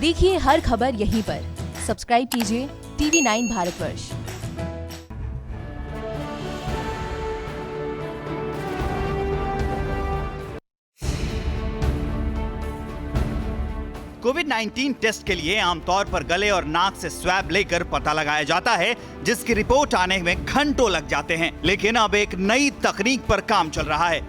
देखिए हर खबर यहीं पर। सब्सक्राइब कीजिए TV9 भारतवर्ष। कोविड-19 टेस्ट के लिए आमतौर पर गले और नाक से स्वैब लेकर पता लगाया जाता है, जिसकी रिपोर्ट आने में घंटों लग जाते हैं। लेकिन अब एक नई तकनीक पर काम चल रहा है,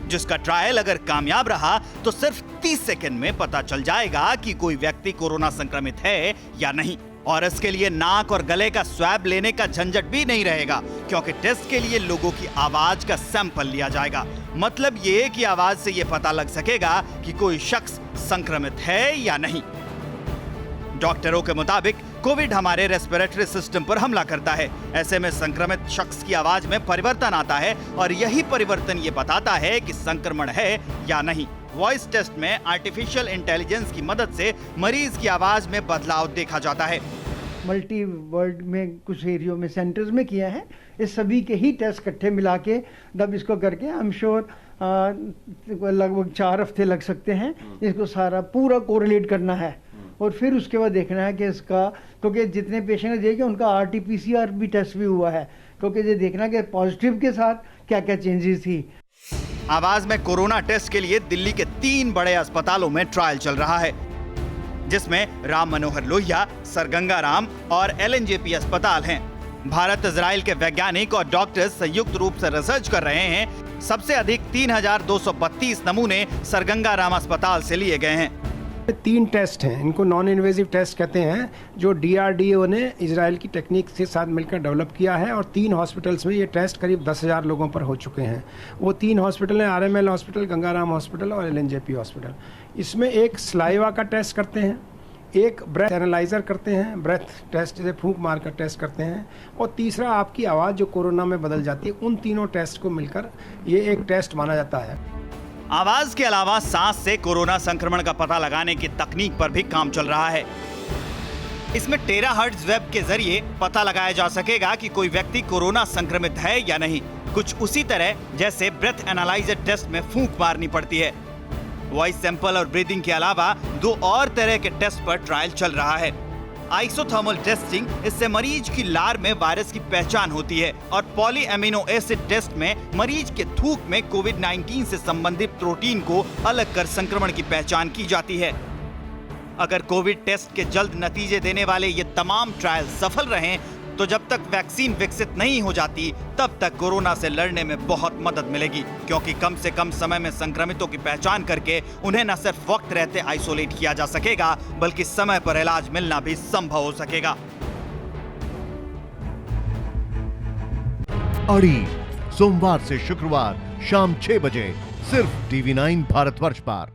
जिसका ट्रायल अगर कामयाब रहा तो सिर्फ 30 सेकंड में पता चल जाएगा कि कोई व्यक्ति कोरोना संक्रमित है या नहीं। और इसके लिए नाक और गले का स्वैब लेने का झंझट भी नहीं रहेगा, क्योंकि टेस्ट के लिए लोगों की आवाज का सैंपल लिया जाएगा। मतलब ये कि आवाज से ये पता लग सकेगा कि कोई शख्स संक्रमित है या नहीं। डॉक्टरों के मुताबिक कोविड हमारे रेस्पिरेटरी सिस्टम पर हमला करता है। ऐसे में संक्रमित शख्स की आवाज में परिवर्तन आता है और यही परिवर्तन ये बताता है कि संक्रमण है या नहीं। वॉइस टेस्ट में आर्टिफिशियल इंटेलिजेंस की मदद से मरीज की आवाज में बदलाव देखा जाता है। मल्टी वर्ल्ड में कुछ एरियो में सेंटर्स में किया है। इस सभी के ही टेस्ट इकट्ठे मिला के तब इसको करके आई एम श्योर लगभग 4 हफ्ते लग सकते हैं। इसको सारा पूरा कोरिलेट करना है और फिर उसके बाद देखना है कि इसका, क्योंकि जितने पेशेंट देखे उनका RT-PCR भी टेस्ट भी हुआ है, क्योंकि ये देखना कि पॉजिटिव के साथ क्या क्या चेंजेस थी। आवाज में कोरोना टेस्ट के लिए दिल्ली के 3 बड़े अस्पतालों में ट्रायल चल रहा है, जिसमें राम मनोहर लोहिया, सर गंगा राम और LNJP अस्पताल हैं। भारत इजराइल के वैज्ञानिक और डॉक्टर्स संयुक्त रूप से रिसर्च कर रहे हैं। सबसे अधिक 3232 नमूने सर गंगा राम अस्पताल से लिए गए हैं। 3 टेस्ट हैं, इनको नॉन इन्वेजिव टेस्ट कहते हैं, जो DRDO ने इजराइल की टेक्निक के साथ मिलकर डेवलप किया है। और 3 हॉस्पिटल्स में ये टेस्ट करीब 10,000 लोगों पर हो चुके हैं। वो 3 हॉस्पिटल हैं, RML हॉस्पिटल, गंगाराम हॉस्पिटल और LNJP हॉस्पिटल। इसमें एक सलाइवा का टेस्ट करते हैं, एक ब्रेथ एनालाइजर करते हैं, ब्रेथ टेस्ट जैसे फूंक मार कर टेस्ट करते हैं, और तीसरा आपकी आवाज़ जो कोरोना में बदल जाती है। उन तीनों टेस्ट को मिलकर ये एक टेस्ट माना जाता है। आवाज के अलावा सांस से कोरोना संक्रमण का पता लगाने की तकनीक पर भी काम चल रहा है। इसमें टेराहर्ट्ज वेब के जरिए पता लगाया जा सकेगा कि कोई व्यक्ति कोरोना संक्रमित है या नहीं, कुछ उसी तरह जैसे ब्रेथ एनालाइजर टेस्ट में फूंक मारनी पड़ती है। वॉइस सैंपल और ब्रीदिंग के अलावा 2 और तरह के टेस्ट पर ट्रायल चल रहा है। आइसोथर्मल टेस्टिंग, इससे मरीज की लार में वायरस की पहचान होती है, और पॉली एमिनो एसिड टेस्ट में मरीज के थूक में कोविड-19 से संबंधित प्रोटीन को अलग कर संक्रमण की पहचान की जाती है। अगर कोविड टेस्ट के जल्द नतीजे देने वाले ये तमाम ट्रायल सफल रहें तो जब तक वैक्सीन विकसित नहीं हो जाती तब तक कोरोना से लड़ने में बहुत मदद मिलेगी, क्योंकि कम से कम समय में संक्रमितों की पहचान करके उन्हें न सिर्फ वक्त रहते आइसोलेट किया जा सकेगा, बल्कि समय पर इलाज मिलना भी संभव हो सकेगा। अड़ी सोमवार से शुक्रवार शाम 6 बजे सिर्फ TV9 भारतवर्ष पर।